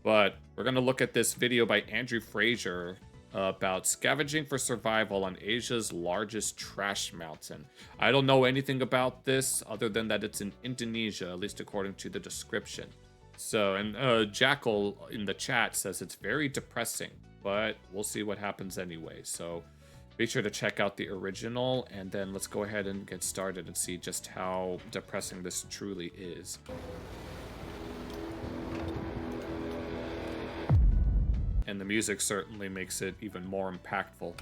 But we're going to look at this video by Andrew Fraser about scavenging for survival on Asia's largest trash mountain. I don't know anything about this other than that it's in Indonesia, at least according to the description. So, and Jackal in the chat says it's very depressing, but we'll see what happens anyway. So be sure to check out the original, and then let's go ahead and get started and see just how depressing this truly is. And the music certainly makes it even more impactful.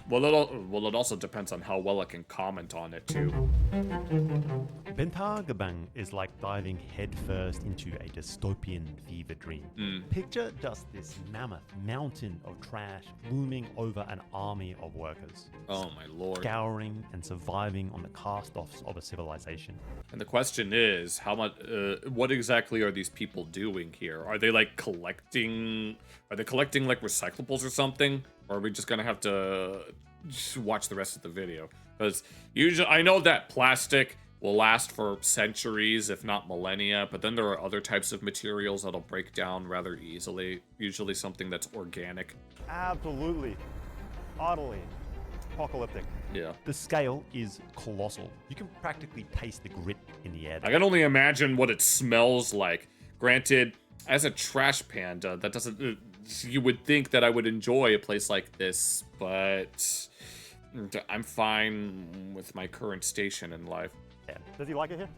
Well, it also depends on how well I can comment on it too. Bantargebang is like diving headfirst into a dystopian fever dream. Picture just this mammoth mountain of trash looming over an army of workers. Oh my lord. Scouring and surviving on the cast-offs of a civilization. And the question is, how much? What exactly are these people doing here? Are they like collecting? Are they collecting like recyclables or something? Or are we just gonna have to just watch the rest of the video? Because usually, I know that plastic will last for centuries, if not millennia. But then there are other types of materials that'll break down rather easily. Usually something that's organic. Absolutely, utterly apocalyptic. Yeah. The scale is colossal. You can practically taste the grit in the air. I can only imagine what it smells like. Granted, as a trash panda, that doesn't... you would think that I would enjoy a place like this, but I'm fine with my current station in life. Yeah. Does he like it here?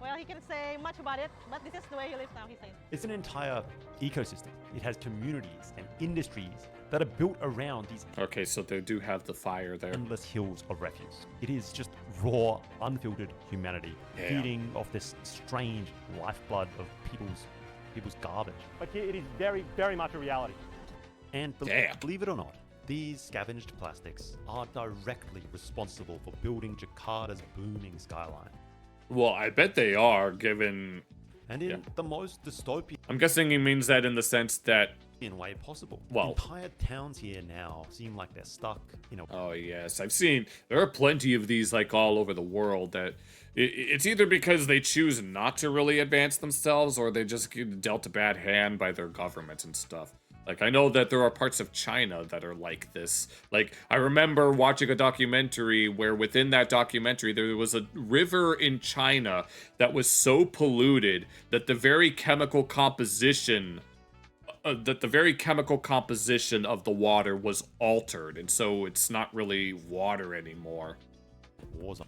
Well, he can say much about it, but this is the way he lives now, he's saying. It's an entire ecosystem. It has communities and industries that are built around these Okay, so they do have the fire there. endless hills of refuse. It is just raw, unfiltered humanity feeding off this strange lifeblood of people's garbage. But here it is very, very much a reality. And Damn. believe it or not, these scavenged plastics are directly responsible for building Jakarta's booming skyline. Well, I bet they are, given... And in the most dystopian I'm guessing he means that in the sense that... way possible. Well- Entire towns here now seem like they're stuck, Oh, yes. I've seen... There are plenty of these, like, all over the world that... It's either because they choose not to really advance themselves, or they just get dealt a bad hand by their governments and stuff. Like, I know that there are parts of China that are like this. Like, I remember watching a documentary where within that documentary there was a river in China that was so polluted that the very chemical composition... of the water was altered, and so it's not really water anymore. war zone.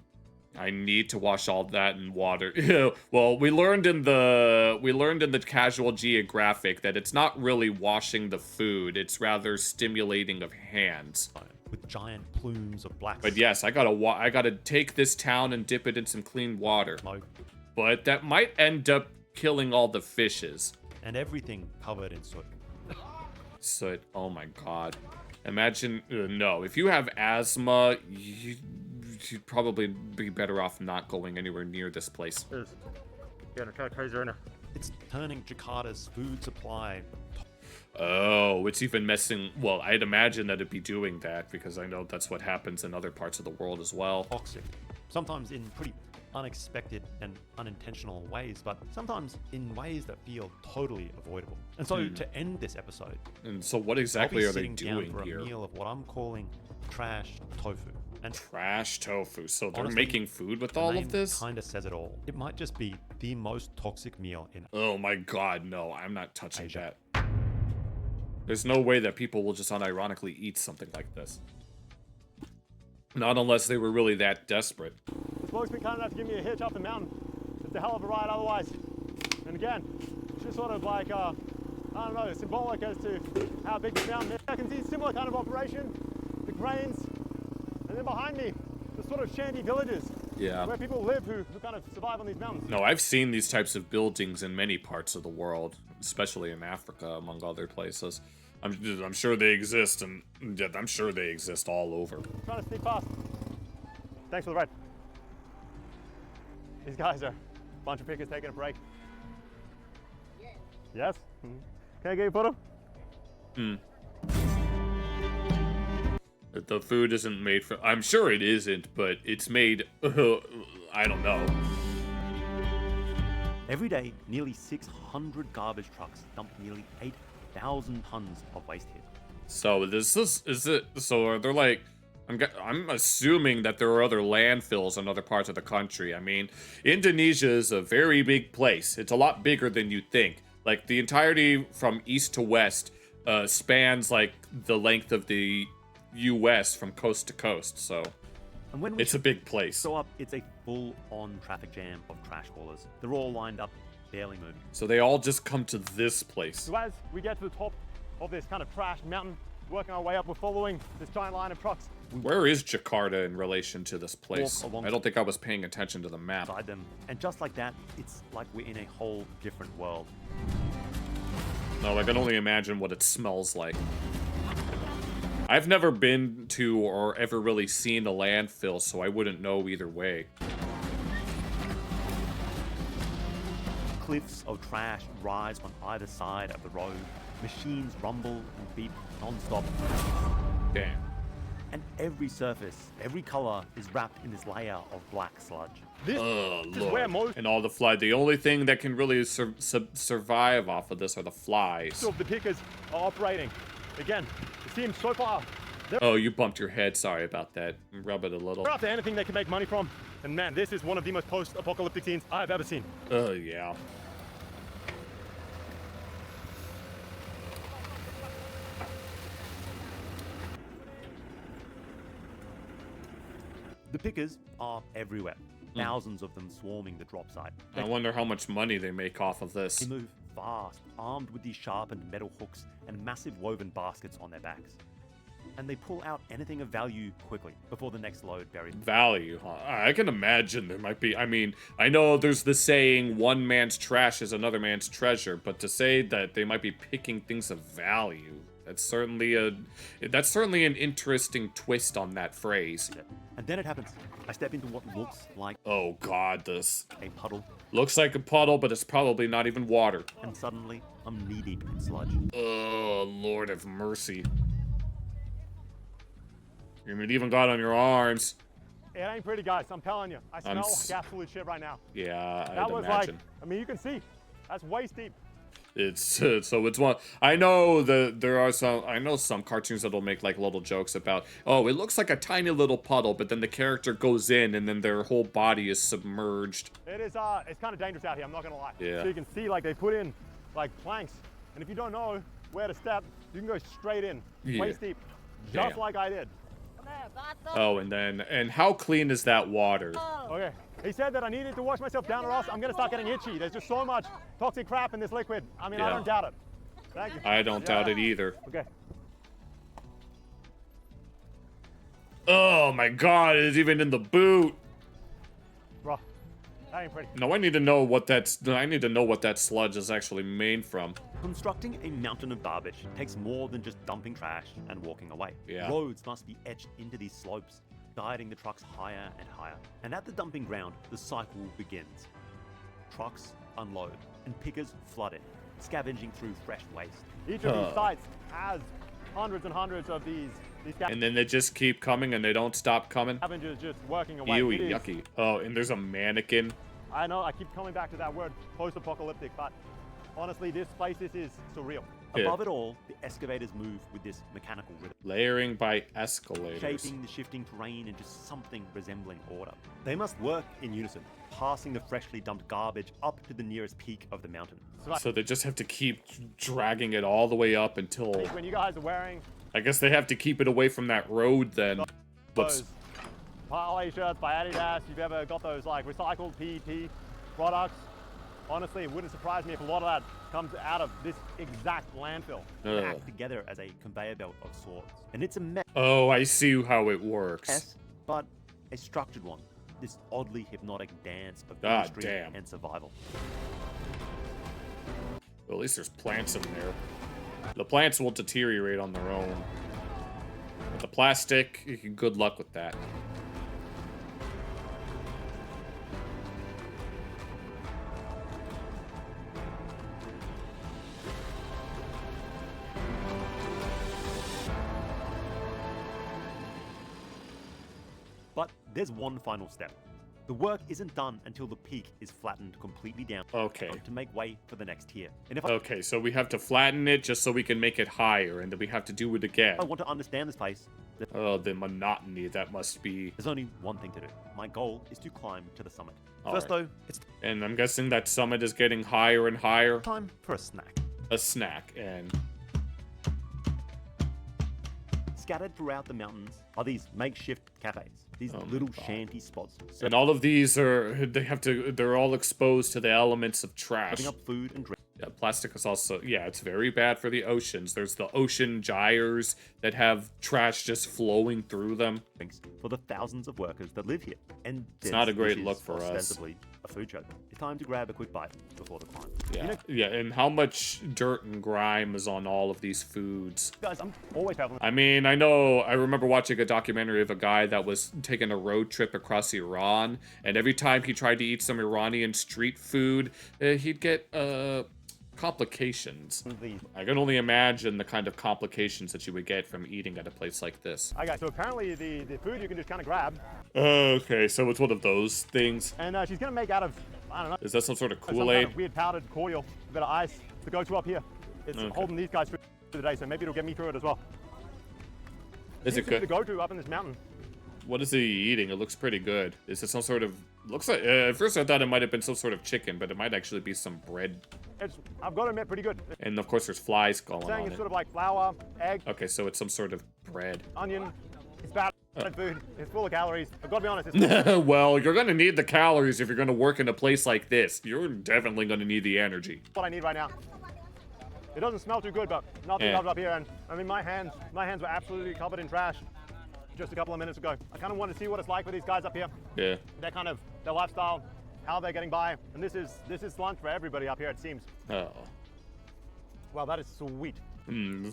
I need to wash all that in water. Well, we learned in the casual geographic that it's not really washing the food, it's rather stimulating of hands. With giant plumes of black But yes, I gotta take this town and dip it in some clean water. smoke But that might end up killing all the fishes. and everything covered in soot. So, oh my god. Imagine, no, if you have asthma, you'd probably be better off not going anywhere near this place. It's getting kind of crazy right now. It's turning Jakarta's food supply Oh, it's even messing, well, I'd imagine that it'd be doing that because I know that's what happens in other parts of the world as well. toxic, sometimes in pretty unexpected and unintentional ways, but sometimes in ways that feel totally avoidable. And so to end this episode, And so what I'll exactly be are they sitting down doing for here? a meal of what I'm calling trash tofu. And Trash tofu. So they're honestly, making food with the all name of this? kind of says it all. It might just be the most toxic meal in Oh my god, no, I'm not touching Asia. that. There's no way that people will just unironically eat something like this. Not unless they were really that desperate. This bloke's been kind enough to give me a hitch up the mountain. It's a hell of a ride otherwise. And again, it's just sort of like, I don't know, symbolic as to how big the mountain is. I can see similar kind of operation, the cranes, and then behind me, the sort of shanty villages Yeah. where people live who kind of survive on these mountains. No, I've seen these types of buildings in many parts of the world, especially in Africa, among other places. I'm sure they exist, and yeah, I'm sure they exist all over. Trying to sneak past. Thanks for the ride. These guys are a bunch of pickers taking a break. Yes? Can I get a photo? That the food isn't made for. I'm sure it isn't, but it's made. I don't know. Every day, nearly 600 garbage trucks dump nearly 8,000 tons of waste here. So is it? So are there like? I'm assuming that there are other landfills in other parts of the country. I mean, Indonesia is a very big place. It's a lot bigger than you'd think. Like the entirety from east to west spans like the length of the U.S. from coast to coast. So And when we it's a big place. show up, it's a full-on traffic jam of trash haulers. They're all lined up, barely moving. So they all just come to this place. So as we get to the top of this kind of trash mountain, working our way up, we're following this giant line of trucks. Where is Jakarta in relation to this place? Walk along- I don't think I was paying attention to the map. Beside them. And just like that, it's like we're in a whole different world. No, I can only imagine what it smells like. I've never been to or ever really seen a landfill, so I wouldn't know either way. Cliffs of trash rise on either side of the road. Machines rumble and beep non-stop. Damn. And every surface, every color is wrapped in this layer of black sludge. This Oh, is where most And all the fly. The only thing that can really survive off of this are the flies. of the pickers are operating. Again, it seems so far. Oh, you bumped your head. Sorry about that. Rub it a little. They're after anything they can make money from. And man, this is one of the most post-apocalyptic scenes I've ever seen. Oh, yeah. The pickers are everywhere. Thousands of them swarming the drop site. I wonder how much money they make off of this. They move fast, armed with these sharpened metal hooks and massive woven baskets on their backs. And they pull out anything of value quickly before the next load buries them. Value, huh? I can imagine there might be. I mean, I know there's the saying, one man's trash is another man's treasure, but to say that they might be picking things of value, that's certainly an interesting twist on that phrase. And then it happens. I step into what looks like Oh god, this a puddle, looks like a puddle, but it's probably not even water. and suddenly I'm knee-deep in sludge. Oh, Lord have mercy. You even got on your arms. It ain't pretty, guys. I'm telling you. I smell like absolute shit right now. Yeah, That I'd was imagine. like, I mean, you can see. That's waist deep. It's so it's one. I know that there are some. I know some cartoons that'll make like little jokes about. Oh, it looks like a tiny little puddle, but then the character goes in, and then their whole body is submerged. It is, it's kind of dangerous out here, I'm not gonna lie. Yeah. So you can see, like, they put in, like, planks. And if you don't know where to step, you can go straight in, Yeah. waist deep, just Damn. like I did. Oh, and how clean is that water? Okay. He said that I needed to wash myself down or else I'm gonna start getting itchy. There's just so much toxic crap in this liquid. I mean, I Yeah. don't doubt it. Thank you. I don't doubt it either. Okay. Oh my God! It's even in the boot. Bro, that ain't pretty. No, I need to know what that's. I need to know what that sludge is actually made from. Constructing a mountain of garbage takes more than just dumping trash and walking away. Yeah. Roads must be etched into these slopes, guiding the trucks higher and higher. And at the dumping ground, the cycle begins. Trucks unload, and pickers flood it, scavenging through fresh waste. Each of these sites has hundreds and hundreds of these And then they just keep coming, and they don't stop coming. scavengers just working away. Ew, It is- yucky. Oh, and there's a mannequin. I know, I keep coming back to that word, post-apocalyptic, but honestly, this is surreal. Yeah. Above it all, the excavators move with this mechanical rhythm, Layering by escalators. shaping the shifting terrain into something resembling order. They must work in unison, passing the freshly dumped garbage up to the nearest peak of the mountain. So they just have to keep dragging it all the way up until. When you guys are wearing I guess they have to keep it away from that road then. Whoops. those parlay shirts by Adidas, you've ever got those like recycled PET products, honestly, it wouldn't surprise me if a lot of that comes out of this exact landfill. They Ugh. act together as a conveyor belt of sorts. And it's a mess, Oh, I see how it works. but a structured one. This oddly hypnotic dance of God industry damn. and survival. Well, at least there's plants in there. The plants will deteriorate on their own. But the plastic, good luck with that. there's one final step. The work isn't done until the peak is flattened completely down Okay. to make way for the next tier. And if Okay, so we have to flatten it just so we can make it higher, and then we have to do it again. I want to understand this place, Oh, the monotony that must be. there's only one thing to do. My goal is to climb to the summit. All First, right. though, it's And I'm guessing that summit is getting higher and higher. time for a snack. A snack, and Scattered throughout the mountains are these makeshift cafes, these Oh my little God. shanty spots, and all of these are they're all exposed to the elements of trash. serving up food and drink. Yeah, plastic is also, yeah, it's very bad for the oceans. There's the ocean gyres that have trash just flowing through them. Drinks for the thousands of workers that live here. And It's not a great this look is for us. ostensibly a food show. It's time to grab a quick bite before the climb. Yeah, yeah, and how much dirt and grime is on all of these foods. Guys, I'm always traveling. I mean, I remember watching a documentary of a guy that was taking a road trip across Iran, and every time he tried to eat some Iranian street food, he'd get, complications. I can only imagine the kind of complications that you would get from eating at a place like this. Okay, so apparently the food you can just kind of grab, Okay, so it's one of those things. and she's gonna make out of, I don't know, Is that some sort of some kind Kool-Aid? of weird powdered cordial, a bit of ice, the go-to up here. It's Okay. holding these guys through the day, so maybe it'll get me through it as well. Is it Seems to be good? the go-to up in this mountain. What is he eating? It looks pretty good. Is it some sort of... Looks like... at first I thought it might have been some sort of chicken, but it might actually be some bread. It's, I've got to admit, pretty good. It's And of course there's flies going saying on it's it. sort of like flour, egg, Okay, so it's some sort of bread. onion. It's bad food. It's full of calories. I've got to be honest. It's Well, you're gonna need the calories if you're gonna work in a place like this. You're definitely gonna need the energy. what I need right now. It doesn't smell too good, but nothing Yeah. comes up here. And I mean, my hands were absolutely covered in trash just a couple of minutes ago. I kind of want to see what it's like for these guys up here. Yeah. Their lifestyle, how they're getting by. And this is lunch for everybody up here, it seems. Oh. Wow, that is sweet.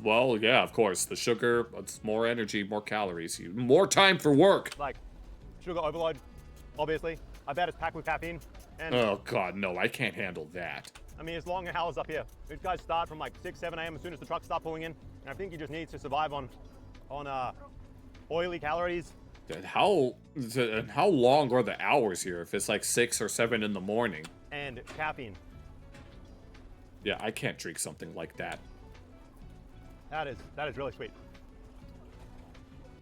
Well, yeah, of course. The sugar, it's more energy, more calories. More time for work. Like sugar overload, obviously. I bet it's packed with caffeine. And Oh, God, no. I can't handle that. I mean, it's long hours up here. These guys start from like 6, 7 a.m. as soon as the trucks start pulling in. And I think he just needs to survive on oily calories. And how long are the hours here if it's like 6 or 7 in the morning? And caffeine. Yeah, I can't drink something like that. That is really sweet.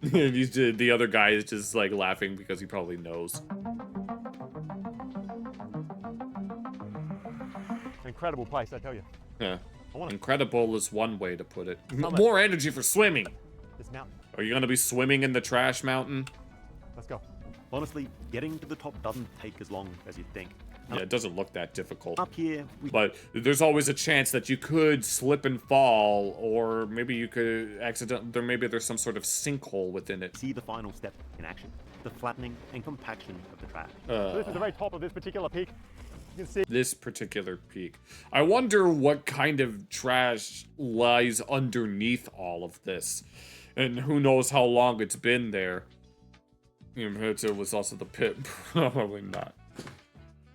The other guy is just like laughing because he probably knows. Incredible place, I tell you. Yeah. I wanna- Incredible is one way to put it. More energy for swimming. This mountain. Are you gonna be swimming in the trash mountain? Let's go. Honestly, getting to the top doesn't take as long as you'd think. Yeah, it doesn't look that difficult. Up here, we But there's always a chance that you could slip and fall, or maybe you could maybe there's some sort of sinkhole within it. see the final step in action, the flattening and compaction of the trash. So this is the very top of this particular peak. You can see This particular peak. I wonder what kind of trash lies underneath all of this. And who knows how long it's been there. It was also the pit. Probably not.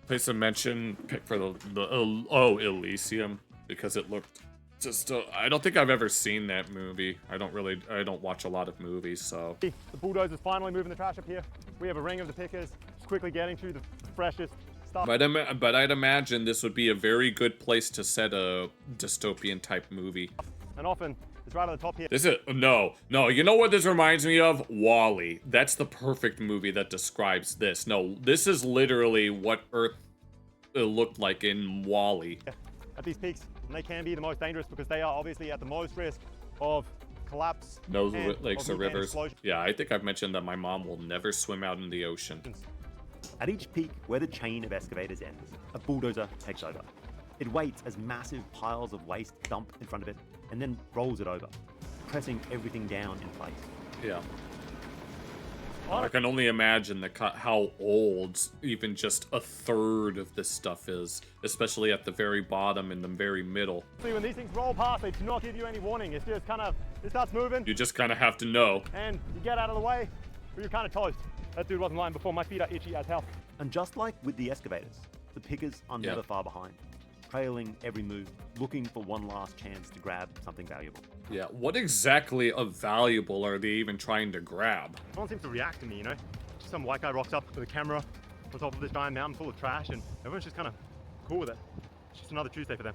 Place of mention, pick for Elysium, because it looked just, I don't think I've ever seen that movie. I don't watch a lot of movies, so. the bulldozer's finally moving the trash up here. We have a ring of the pickers quickly getting through the freshest stuff. But I'd imagine this would be a very good place to set a dystopian type movie. And often it's right at the top here. This is no. You know what this reminds me of? Wall-E. That's the perfect movie that describes this. No, this is literally what Earth looked like in Wall-E. At these peaks, and they can be the most dangerous because they are obviously at the most risk of collapse. No and lakes of or volcanic rivers. explosion. Yeah, I think I've mentioned that my mom will never swim out in the ocean. At each peak where the chain of excavators ends, a bulldozer takes over. It waits as massive piles of waste dump in front of it and then rolls it over, pressing everything down in place. Yeah. I can only imagine how old even just a third of this stuff is, especially at the very bottom and the very middle. See, when these things roll past, they do not give you any warning. It's just kind of, it starts moving, You just kind of have to know. and you get out of the way, or you're kind of toast. That dude wasn't lying before. My feet are itchy as hell. And just like with the excavators, the pickers are Yeah. never far behind, trailing every move, looking for one last chance to grab something valuable. Yeah, what exactly of valuable are they even trying to grab? Someone seems to react to me, you know? Some white guy rocks up with a camera on top of this giant mountain full of trash, and everyone's just kind of cool with it. It's just another Tuesday for them.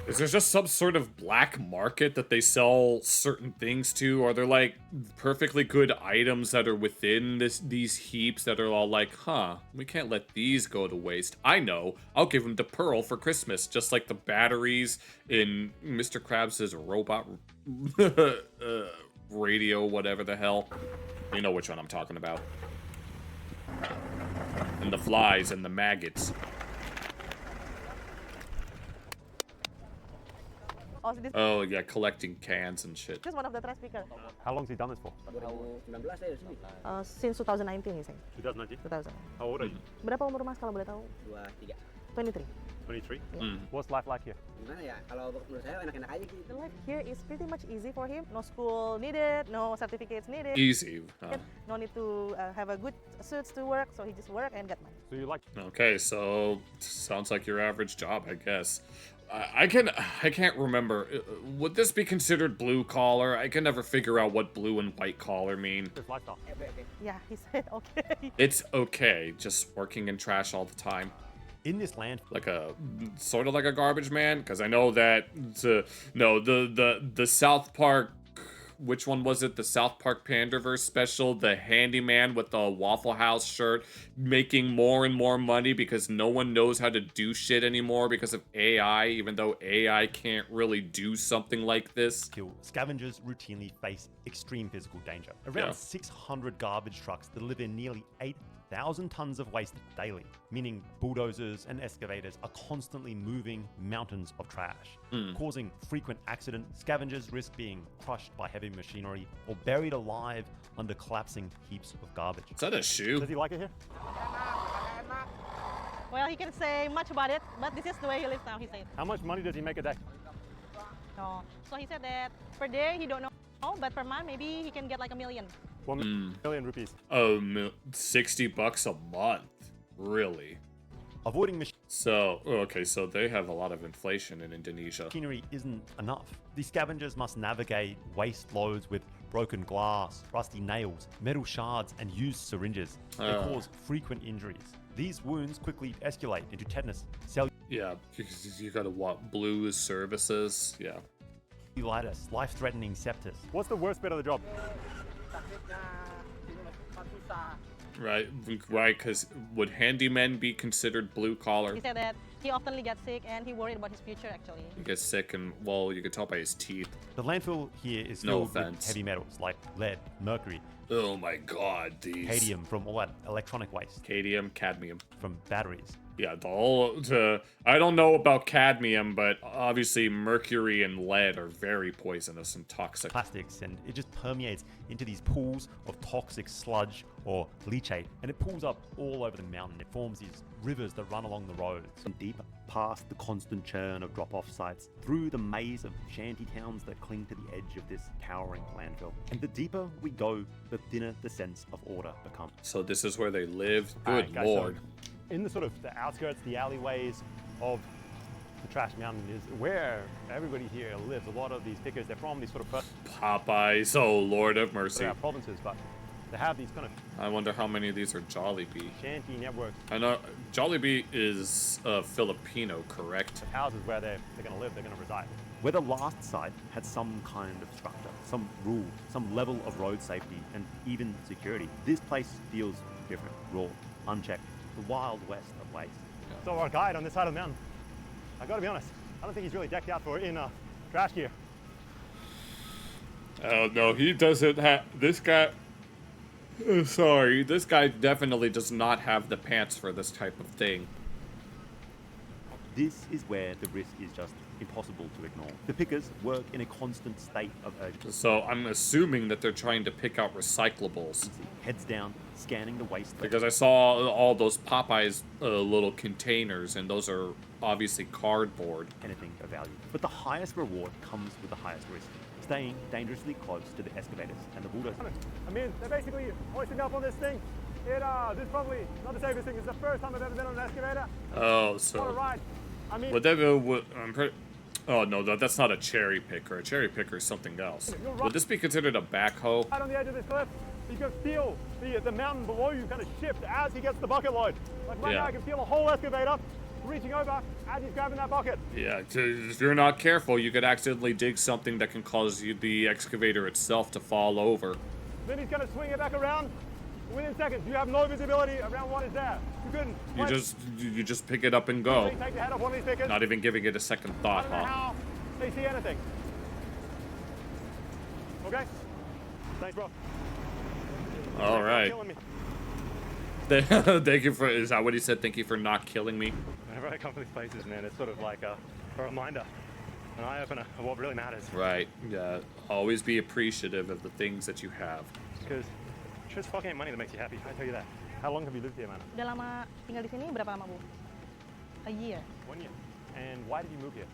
Is there just some sort of black market that they sell certain things to? Are there like perfectly good items that are within these heaps that are all like, huh, we can't let these go to waste. I know, I'll give them to Pearl for Christmas, just like the batteries in Mr. Krabs' robot radio, whatever the hell. You know which one I'm talking about. And the flies and the maggots. Oh yeah, collecting cans and shit. This is one of the trash picker. How long's he done this for? Since 2019 he's saying. 2019? 2000. How old are you? Berapa umur Mas kalau boleh tahu? 23. 23? Yeah. What's life like here? Gimana ya? Kalau menurut saya enak-enak aja gitu. The life here is pretty much easy for him. No school needed, no certificates needed. Easy. No need to have a good suits to work, so he just work and get money. So you like? Okay, so sounds like your average job, I guess. I can't remember. Would this be considered blue collar? I can never figure out what blue and white collar mean. This lifestyle. Yeah, he said okay. It's okay, just working in trash all the time. In this land, Like a sort of like a garbage man, because I know that the South Park, which one was it? The South Park Pandaverse special, the handyman with the Waffle House shirt, making more and more money because no one knows how to do shit anymore because of AI, even though AI can't really do something like this. scavengers routinely face extreme physical danger. Around Yeah. 600 garbage trucks deliver nearly 8,000 tons of waste daily, meaning bulldozers and excavators are constantly moving mountains of trash, causing frequent accidents. Scavengers risk being crushed by heavy machinery or buried alive under collapsing heaps of garbage. Is that a shoe? Does he like it here? Well, he can say much about it, but this is the way he lives now, he said. How much money does he make a day? No. So he said that per day he don't know, but per month maybe he can get like $1 million. 1 million rupees. Oh, $60 a month? Really? Avoiding So, okay, so they have a lot of inflation in Indonesia. machinery isn't enough. The scavengers must navigate waste loads with broken glass, rusty nails, metal shards, and used syringes. They cause frequent injuries. These wounds quickly escalate into tetanus, Yeah, because you gotta want blue services. Yeah. cellulitis, life-threatening sepsis. What's the worst bit of the job? Right, because would handymen be considered blue collar? He said that he often gets sick and he worried about his future actually. He gets sick and, well, you can tell by his teeth. The landfill here is No filled with offense. heavy metals like lead, mercury, Oh my god, these. cadmium from all that electronic waste, Cadmium, cadmium. from batteries. Yeah, I don't know about cadmium, but obviously mercury and lead are very poisonous and toxic. Plastics, and it just permeates into these pools of toxic sludge or leachate, and it pools up all over the mountain. It forms these rivers that run along the roads. Deep past the constant churn of drop-off sites, through the maze of shanty towns that cling to the edge of this towering landfill. And the deeper we go, the thinner the sense of order becomes. So this is where they live? Good Alright, guys, so lord. in the sort of the outskirts, the alleyways of the trash mountain is where everybody here lives. A lot of these pickers, they're from these sort of Popeyes, oh lord have mercy. provinces, but they have these kind of I wonder how many of these are Jollibee. shanty networks I know Jollibee is Filipino, correct? of houses where they're going to live, they're going to reside. Where the last site had some kind of structure, some rule, some level of road safety, and even security, this place feels different, raw, unchecked, the wild west of waste. So our guide on this side of the mountain, I got to be honest, I don't think he's really decked out for in trash gear. Oh no, he doesn't have. This guy. Sorry, this guy definitely does not have the pants for this type of thing. This is where the risk is just impossible to ignore. The pickers work in a constant state of urgency. So I'm assuming that they're trying to pick out recyclables. Heads down, scanning the waste. Because I saw all those Popeyes little containers, and those are obviously cardboard. Anything of value. But the highest reward comes with the highest risk. Staying dangerously close to the excavators and the bulldozers. I mean, they're basically hoisting up on this thing. This is probably not the safest thing. This is the first time I've ever been on an excavator. Oh, What a so ride. I mean, would that be? I'm pretty. Oh no, that's not a cherry picker. A cherry picker is something else. Would this be considered a backhoe? right on the edge of this cliff. you can feel the mountain below you kind of shift as he gets the bucket load. Like right now, I can feel a whole excavator reaching over as he's grabbing that bucket. Yeah, if you're not careful, you could accidentally dig something that can cause the excavator itself to fall over. Then he's going to swing it back around. Within seconds, you have no visibility around what is there. You couldn't. You just pick it up and go. Take the head off one of these pickers. Not even giving it a second thought, I don't know huh? how they see anything. Okay. Thanks, bro. All right. Killing me. Thank you for. Is that what he said? Thank you for not killing me. Whenever I come to these places, man, it's sort of like a reminder, an eye opener of what really matters. Right. Yeah. Always be appreciative of the things that you have. Because just fucking ain't money that makes you happy. I tell you that. How long have you lived here, man? Udah lama tinggal di sini berapa lama, Bu? A year. 1 year. And why did you move here?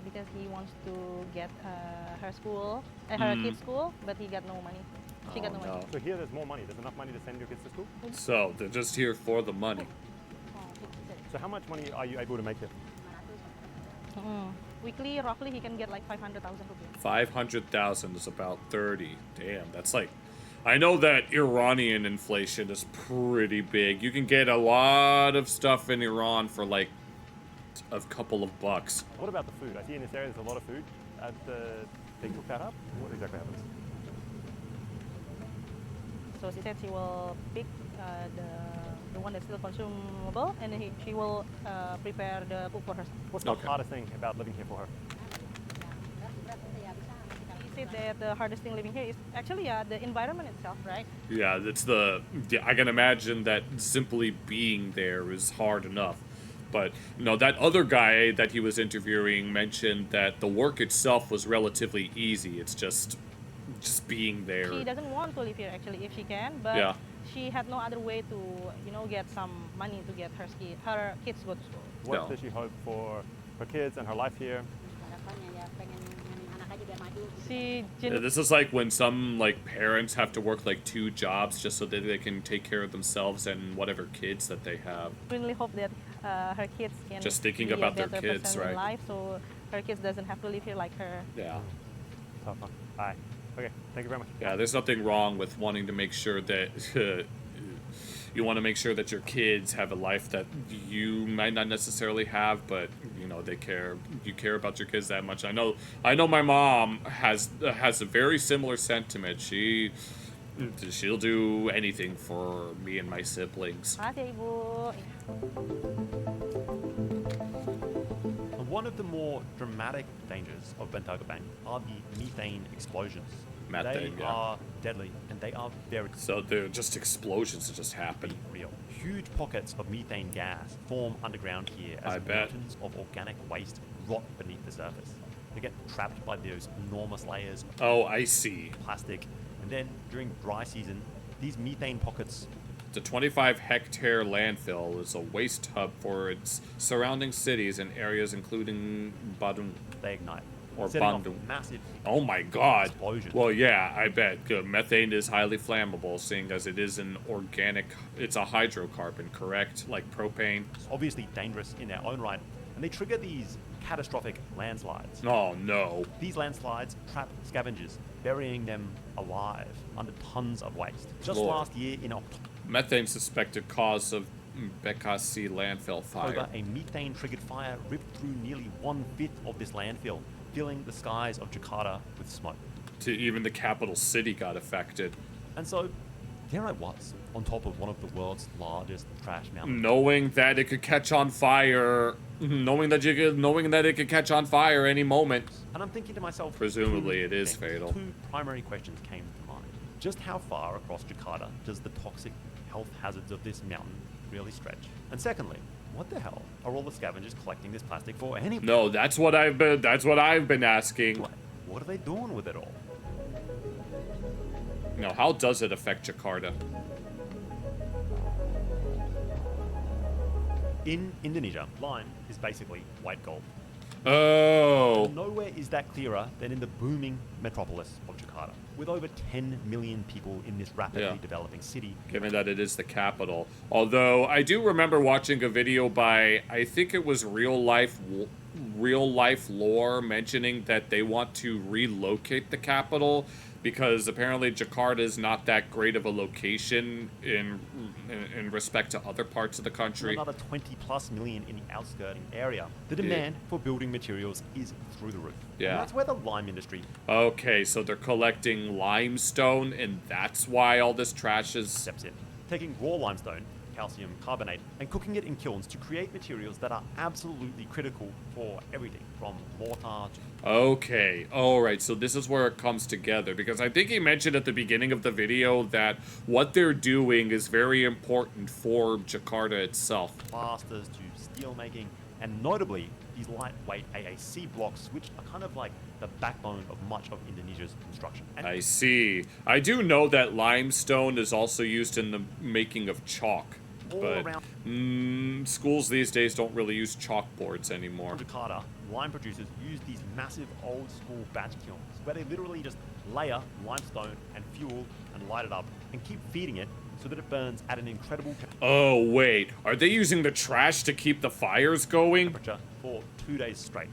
Because he wants to get her school, her kids' school, but he got no money. She got no money. So here there's more money. There's enough money to send your kids to school? So they're just here for the money. So how much money are you able to make here? Weekly, roughly, he can get like 500,000 rupees. 500,000 is about 30. Damn, that's like. I know that Iranian inflation is pretty big. You can get a lot of stuff in Iran for like a couple of bucks. What about the food? I see in this area there's a lot of food. They cook that up? What exactly happens? So she said she will pick the one that's still consumable, and she will prepare the food for herself. What's the hardest thing about living here for her? He said that the hardest thing living here is actually the environment itself, right? Yeah, I can imagine that simply being there is hard enough. But, that other guy that he was interviewing mentioned that the work itself was relatively easy. It's just being there. She doesn't want to live here actually if she can, but she had no other way to, get some money to get her kids to go to school. What does she hope for her kids and her life here? This is like when some parents have to work 2 jobs just so that they can take care of themselves and whatever kids that they have. Really hope that her kids can just thinking be about a their better kids, person right? in life, so her kids doesn't have to live here like her. Yeah. Tough one. Bye. Okay, thank you very much. Yeah, there's nothing wrong with wanting to make sure that you want to make sure that your kids have a life that you might not necessarily have, but you care about your kids that much. I know my mom has a very similar sentiment. She'll do anything for me and my siblings. Makasih, Ibu. One of the more dramatic dangers of Bentayga Bank are the methane explosions. They are deadly, and they are very... So they're just explosions that just happen. Real. Huge pockets of methane gas form underground here as mountains of organic waste rot beneath the surface. They get trapped by those enormous layers of I see. Plastic, and then during dry season, these methane pockets... The 25-hectare landfill is a waste hub for its surrounding cities and areas including Badung. They ignite. Or Bandung. Massive oh my god. Explosions. Well, yeah, I bet. Methane is highly flammable, seeing as it is it's a hydrocarbon, correct? Like propane. It's obviously dangerous in their own right, and they trigger these catastrophic landslides. Oh, no. These landslides trap scavengers, burying them alive under tons of waste. Just last year in October, methane suspected cause of Bekasi landfill fire. A methane-triggered fire ripped through nearly 1/5 of this landfill, filling the skies of Jakarta with smoke. Even the capital city got affected. And so, there I was, on top of one of the world's largest trash mountains. Knowing that it could catch on fire, knowing that it could catch on fire any moment. And I'm thinking to myself, presumably it is fatal. 2 primary questions came to mind. Just how far across Jakarta does the toxic health hazards of this mountain really stretch? And secondly, what the hell are all the scavengers collecting this plastic for anyway? No, that's what I've been asking. What are they doing with it all? How does it affect Jakarta? In Indonesia, lime is basically white gold. Oh. Nowhere is that clearer than in the booming metropolis of Jakarta. With over 10 million people in this rapidly developing city. Given that it is the capital. Although, I do remember watching a video by, I think it was Real Life Lore, mentioning that they want to relocate the capital because apparently Jakarta is not that great of a location in respect to other parts of the country. Another 20+ million in the outskirting area. The demand for building materials is through the roof. Yeah. And that's where the lime industry Okay, so they're collecting limestone, and that's why all this trash is... steps in, taking raw limestone, calcium carbonate, and cooking it in kilns to create materials that are absolutely critical for everything from mortar to... Okay, alright, so this is where it comes together, because I think he mentioned at the beginning of the video that what they're doing is very important for Jakarta itself. plasters to steel making, and notably these lightweight AAC blocks, which are kind of like the backbone of much of Indonesia's construction. And I see. I do know that limestone is also used in the making of chalk, all but around schools these days don't really use chalkboards anymore. Jakarta, lime producers use these massive old school batch kilns where they literally just layer limestone and fuel and light it up and keep feeding it so that it burns at an incredible Oh wait, are they using the trash to keep the fires going? temperature for 2 days straight.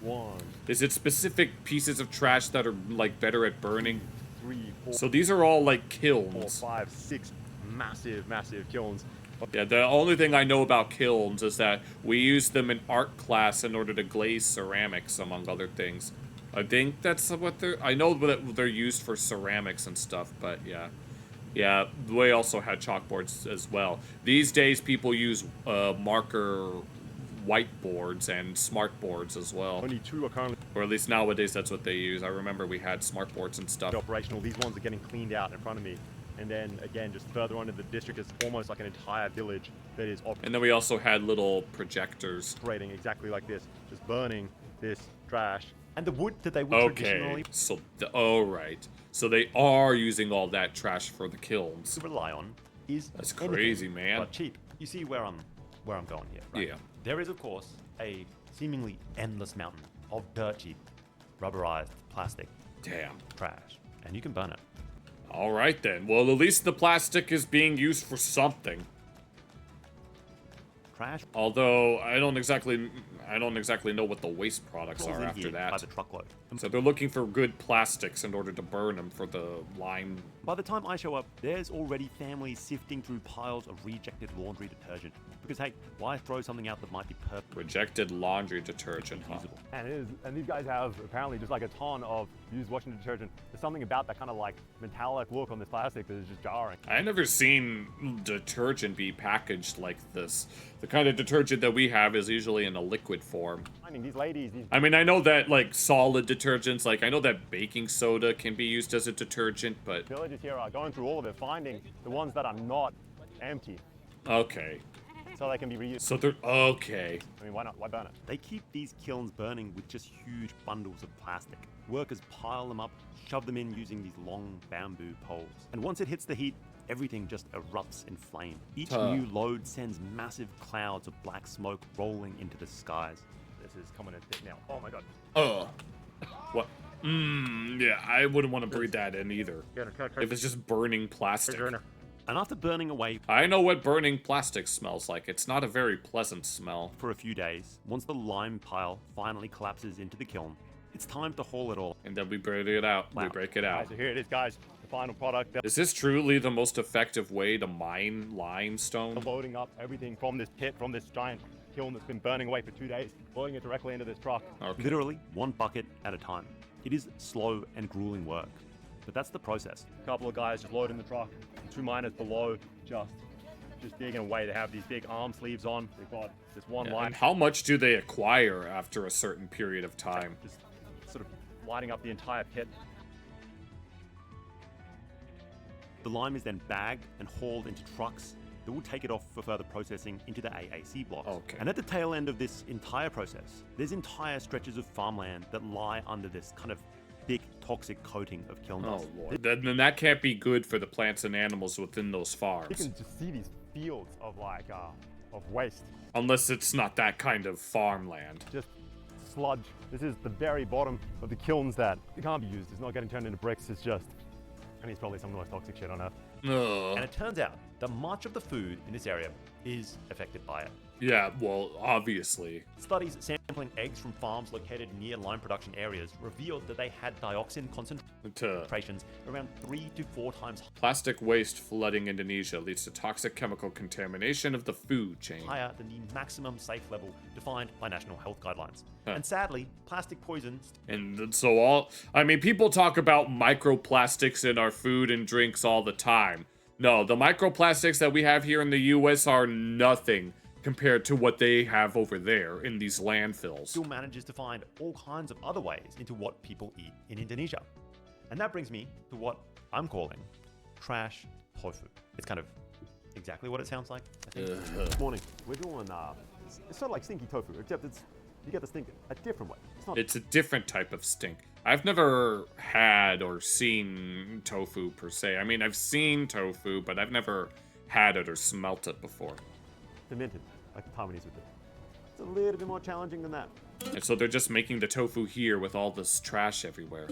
1, Is it specific pieces of trash that are like better at burning? 3, 4, So these are all like 4, kilns. 5, 6 massive kilns. Yeah, the only thing I know about kilns is that we use them in art class in order to glaze ceramics, among other things. I think that's what they're... I know that they're used for ceramics and stuff, but yeah. Yeah, we also had chalkboards as well. These days, people use marker whiteboards and smart boards as well. Only 2 are currently Or at least nowadays, that's what they use. I remember we had smart boards and stuff. operational. These ones are getting cleaned out in front of me. And then again, just further on in the district, is almost like an entire village that is And then we also had little projectors. operating exactly like this, just burning this trash. And the wood that they would Okay, traditionally so, alright. So they are using all that trash for the kilns. rely on is That's anything crazy, man. but cheap. You see where I'm going here, right? Yeah. There is, of course, a seemingly endless mountain of dirt cheap, rubberized plastic Damn. trash, and you can burn it. Alright then. Well, at least the plastic is being used for something. Trash Although, I don't exactly know what the waste products rolls are in after here by that. the truckload. So they're looking for good plastics in order to burn them for the lime. By the time I show up, there's already families sifting through piles of rejected laundry detergent. Because hey, why throw something out that might be perfectly Rejected laundry detergent, huh? usable? And these guys have apparently just like a ton of used washing detergent. There's something about that kind of like metallic look on this plastic that is just jarring. I never seen detergent be packaged like this. The kind of detergent that we have is usually in a liquid form. Finding these ladies, these I mean, I know that, like, solid detergents, like, I know that baking soda can be used as a detergent, but... villagers here are going through all of it, finding the ones that are not empty, Okay. so they can be reused. So they're... Okay. I mean, why not? Why burn it? They keep these kilns burning with just huge bundles of plastic. Workers pile them up, shove them in using these long bamboo poles. And once it hits the heat, everything just erupts in flame. Each new load sends massive clouds of black smoke rolling into the skies. This is coming in thick now. Oh my god. What? Yeah, I wouldn't want to breathe that in either. If it's just burning plastic. And after burning away I know what burning plastic smells like. It's not a very pleasant smell. for a few days, once the lime pile finally collapses into the kiln, it's time to haul it all. And then we break it out. We Wow. break it Alright, out. so here it is, guys. The final product. Is this truly the most effective way to mine They're limestone? loading up everything from this pit, from this giant kiln that's been burning away for 2 days, loading it directly into this truck. Okay. Literally one bucket at a time. It is slow and grueling work, but that's the process. A couple of guys just loading the truck, and 2 miners below just digging away. They have these big arm sleeves on. They've got this one Yeah, line and how much do they acquire after a certain period of time? just sort of lighting up the entire pit. The lime is then bagged and hauled into trucks that will take it off for further processing into the AAC blocks. Okay. And at the tail end of this entire process, there's entire stretches of farmland that lie under this kind of thick, toxic coating of kiln Oh dust. lord. Then that can't be good for the plants and animals within those You farms. can just see these fields of like of waste, Unless it's not that kind of farmland. just sludge. This is the very bottom of the kilns that it can't be used. It's not getting turned into bricks. It's just, and it's probably some of the most toxic shit on earth. And it turns out that much of the food in this area is affected by it. Yeah, well, obviously. Studies sampling eggs from farms located near lime production areas revealed that they had dioxin concentrations around 3 to 4 times Plastic waste flooding Indonesia leads to toxic chemical contamination of the food chain. higher than the maximum safe level defined by national health guidelines. Huh. And sadly, plastic poisons And so I mean, people talk about microplastics in our food and drinks all the time. No, the microplastics that we have here in the US are nothing compared to what they have over there in these landfills. still manages to find all kinds of other ways into what people eat in Indonesia. And that brings me to what I'm calling trash tofu. It's kind of exactly what it sounds like, I think. This morning, we're doing, it's sort of like stinky tofu, except you get the stink a different way. It's a different type of stink. I've never had or seen tofu per se. I mean, I've seen tofu, but I've never had it or smelt it before. Fermented, like the Taiwanese would do. It's a little bit more challenging than that. And so they're just making the tofu here with all this trash everywhere.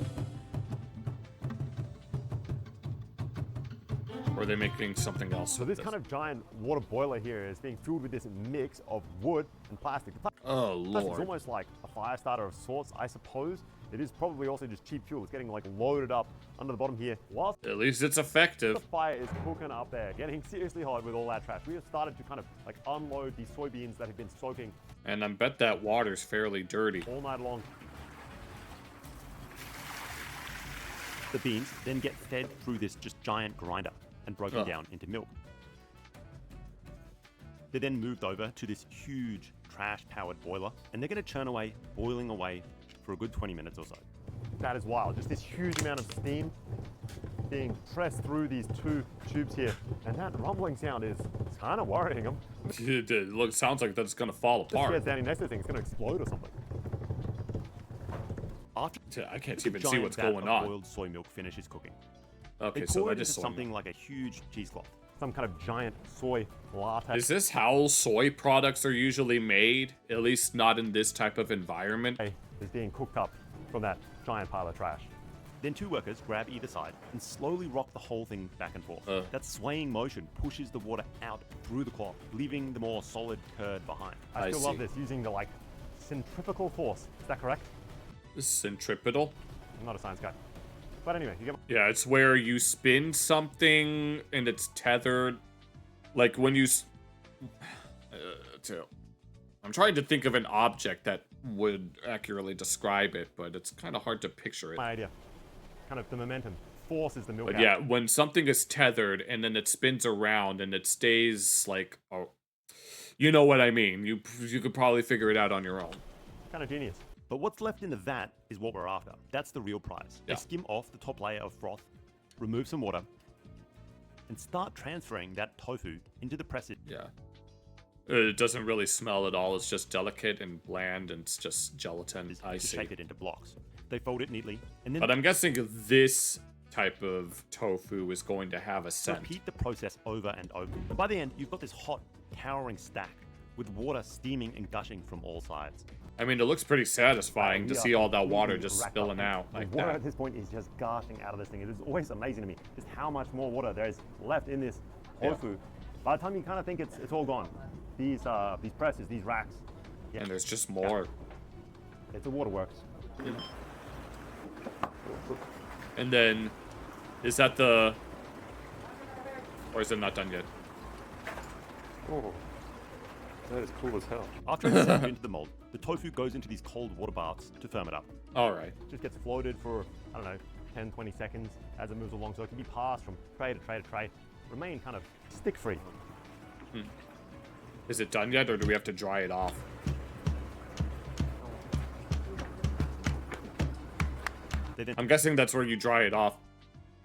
Or are they making something else? So this kind of giant water boiler here is being filled with this mix of wood and plastic. The Oh, plastic's Lord. almost like a fire starter of sorts, I suppose. It is probably also just cheap fuel. It's getting like loaded up under the bottom here. Whilst At least it's the effective. fire is cooking up there, getting seriously hot with all that trash. We have started to kind of like unload these soybeans that have been soaking And I bet that water's fairly dirty. all night long. The beans then get fed through this just giant grinder and broken Ugh. down into milk. They're then moved over to this huge trash-powered boiler, and they're going to churn away, boiling away for a good 20 minutes or so. That is wild. Just this huge amount of steam being pressed through these two tubes here. And that rumbling sound is kind of worrying them. It sounds like that's gonna fall Just apart. get standing next to the thing, it's going to explode or something. After I can't the even see giant what's vat going of on. boiled soy milk finishes cooking, Okay, they so pour that it is into soy something milk. like a huge cheesecloth. Some kind of giant soy latte. Is this how soy products are usually made? At least not in this type of environment. Is being cooked up from that giant pile of trash. Then two workers grab either side and slowly rock the whole thing back and forth. That swaying motion pushes the water out through the cloth, leaving the more solid curd behind. I I still love see. this, using the like centrifugal force. Is that correct? Centripetal. I'm not a science guy. But anyway, you get Yeah, it's where you spin something and it's tethered. Like when you... I'm trying to think of an object that would accurately describe it, but it's kind of hard to picture it. my idea. Kind of the momentum forces the milk But out. yeah, when something is tethered and then it spins around and it stays like... Oh, you know what I mean. You could probably figure it out on your own. Kind of genius. But what's left in the vat is what we're after. That's the real prize. Yeah. They skim off the top layer of froth, remove some water, and start transferring that tofu into the press. Yeah. It doesn't really smell at all. It's just delicate and bland and it's just gelatin. I to see. shape it into blocks. They fold it neatly, and then But I'm guessing this type of tofu is going to have a scent. repeat the process over and over. And by the end, you've got this hot, towering stack with water steaming and gushing from all sides. I mean, it looks pretty satisfying to We are see all that water completely just racked spilling up. out The like water that. at this point is just gushing out of this thing. It is always amazing to me just how much more water there is left in this tofu. By the time you kind of think it's all gone, these presses, these racks, yeah, And there's just more. it's a waterworks. And then, is that the... Or is it not done yet? Oh, that is cool as hell. After it's set into the mold, the tofu goes into these cold water baths to firm it up. Alright. Just gets floated for, I don't know, 10, 20 seconds as it moves along, so it can be passed from tray to tray to tray, remain kind of stick-free. Is it done yet, or do we have to dry it off? They then I'm guessing that's where you dry it off.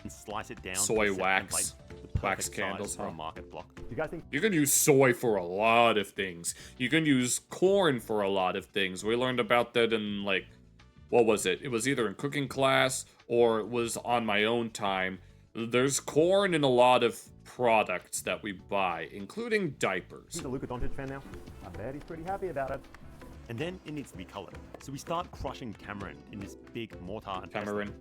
slice it down to Soy a set wax. template, the perfect Wax size candles, for a huh? market block. Do you guys think You can use soy for a lot of things. You can use corn for a lot of things. We learned about that in, like, what was it? It was either in cooking class or it was on my own time. There's corn in a lot of products that we buy, including diapers. he's a Luka Doncic fan now? I bet he's pretty happy about it. And then it needs to be colored. So we start crushing tamarind in this big mortar and pestle. Tamarind.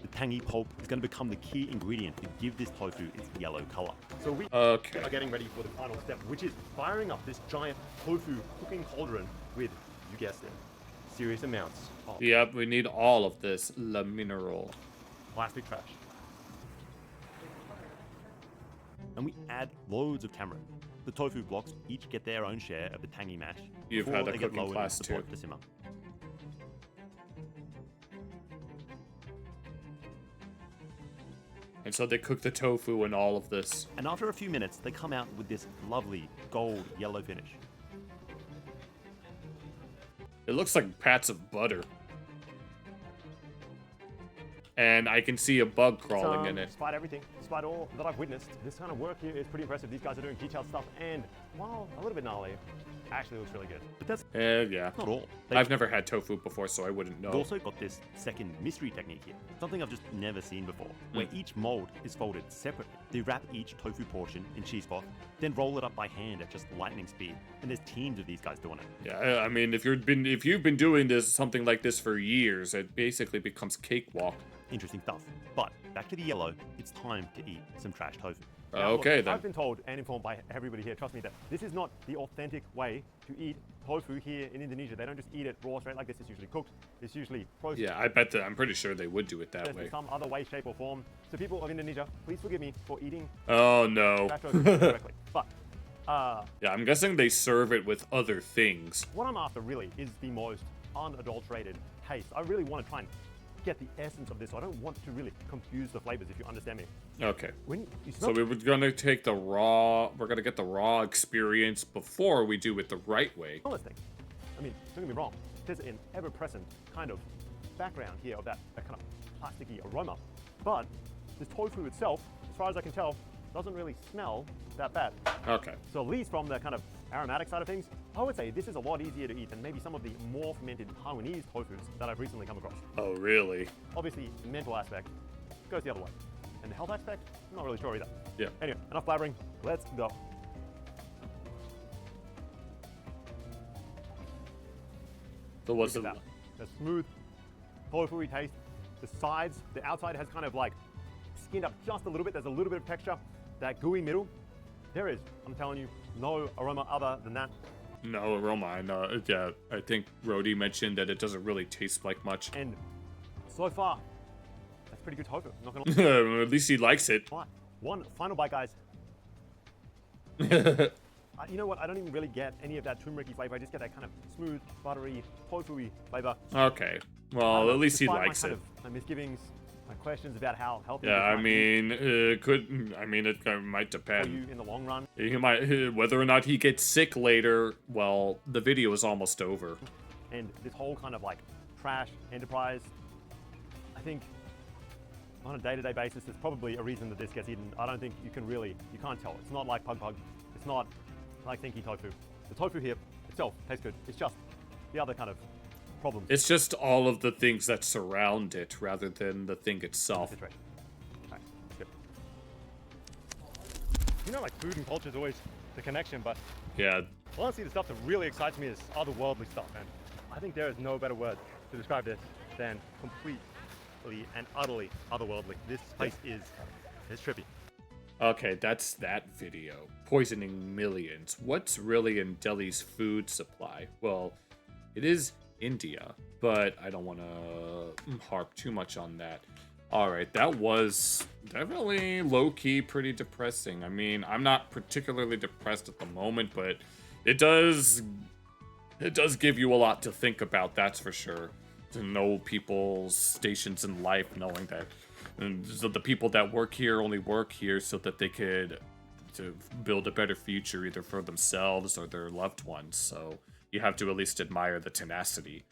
The tangy pulp is going to become the key ingredient to give this tofu its yellow color. So we Okay. are getting ready for the final step, which is firing up this giant tofu cooking cauldron with, you guessed it, serious amounts of Yep, we need all of this. La mineral. plastic trash. And we add loads of tamarind. The tofu blocks each get their own share of the tangy mash You've before had a they get cooking lowered class into the too. pot to simmer. And so they cook the tofu and all of this. And after a few minutes, they come out with this lovely gold yellow finish. It looks like pats of butter. And I can see a bug crawling in it. Despite everything, despite all that I've witnessed, this kind of work here is pretty impressive. These guys are doing detailed stuff, and while a little bit gnarly, actually looks really good. But that's Yeah. not all. I've never had tofu before, so I wouldn't know. We've also got this second mystery technique here, something I've just never seen before, where each mold is folded separately. They wrap each tofu portion in cheesecloth, then roll it up by hand at just lightning speed. And there's teams of these guys doing it. Yeah, I mean, if you've been doing this something like this for years, it basically becomes cakewalk. Interesting stuff. But back to the yellow, it's time to eat some trash tofu. Now, look, Okay then. I've been told and informed by everybody here, trust me, that this is not the authentic way to eat tofu here in Indonesia. They don't just eat it raw straight like this. It's usually cooked. It's usually processed. Yeah, I bet that I'm pretty sure they would do it that In way. some other way, shape, or form. So people of Indonesia, please forgive me for eating Oh no. trash tofu correctly. But Yeah, I'm guessing they serve it with other things. what I'm after really is the most unadulterated taste. I really want to try and get the essence of this. I don't want to really confuse the flavors, if you understand me. Okay. When you So smell we were gonna take the raw. We're gonna get the raw experience before we do it the right way. this thing, I mean, don't get me wrong, there's an ever-present kind of background here of that kind of plasticky aroma. But this tofu itself, as far as I can tell, doesn't really smell that bad. Okay. So at least from the kind of aromatic side of things, I would say this is a lot easier to eat than maybe some of the more fermented Taiwanese tofus that I've recently come across. Oh really? Obviously, the mental aspect goes the other way. And the health aspect, I'm not really sure either. Yeah. Anyway, enough blabbering, let's go. So what's Look the? at that. The smooth, tofu-y taste. The sides, the outside has kind of like skinned up just a little bit. There's a little bit of texture. That gooey middle, there is, I'm telling you, no aroma other than that. No aroma. I know. Yeah, I think Rody mentioned that it doesn't really taste like much. And so far, that's pretty good tofu. I'm not gonna lie. At least he likes it. Right, one final bite, guys. You know what? I don't even really get any of that turmeric flavor. I just get that kind of smooth, buttery, tofu-y flavor. Okay. Well, at least he Despite likes my it. kind of, my misgivings, my questions about how healthy Yeah, this I might be mean, it might for depend. you in the long run. He might, whether or not he gets sick later. Well, the video is almost over. And this whole kind of like trash enterprise, I think on a day-to-day basis, there's probably a reason that this gets eaten. I don't think you can't tell. It's not like pug pug. It's not like thinky tofu. The tofu here itself tastes good. It's just the other kind of problems. It's just all of the things that surround it rather than the thing itself. Situation. Okay, good. You know, like food and culture is always the connection, but Yeah, honestly, the stuff that really excites me is otherworldly stuff, and I think there is no better word to describe this than completely and utterly otherworldly. This place is trippy. okay, that's that video. Poisoning millions. What's really in Delhi's food supply? Well, it is India, but I don't want to harp too much on that. Alright, that was definitely low-key pretty depressing. I mean, I'm not particularly depressed at the moment, but it does give you a lot to think about, that's for sure. To know people's stations in life, knowing that so the people that work here only work here so that they could to build a better future either for themselves or their loved ones. So you have to at least admire the tenacity.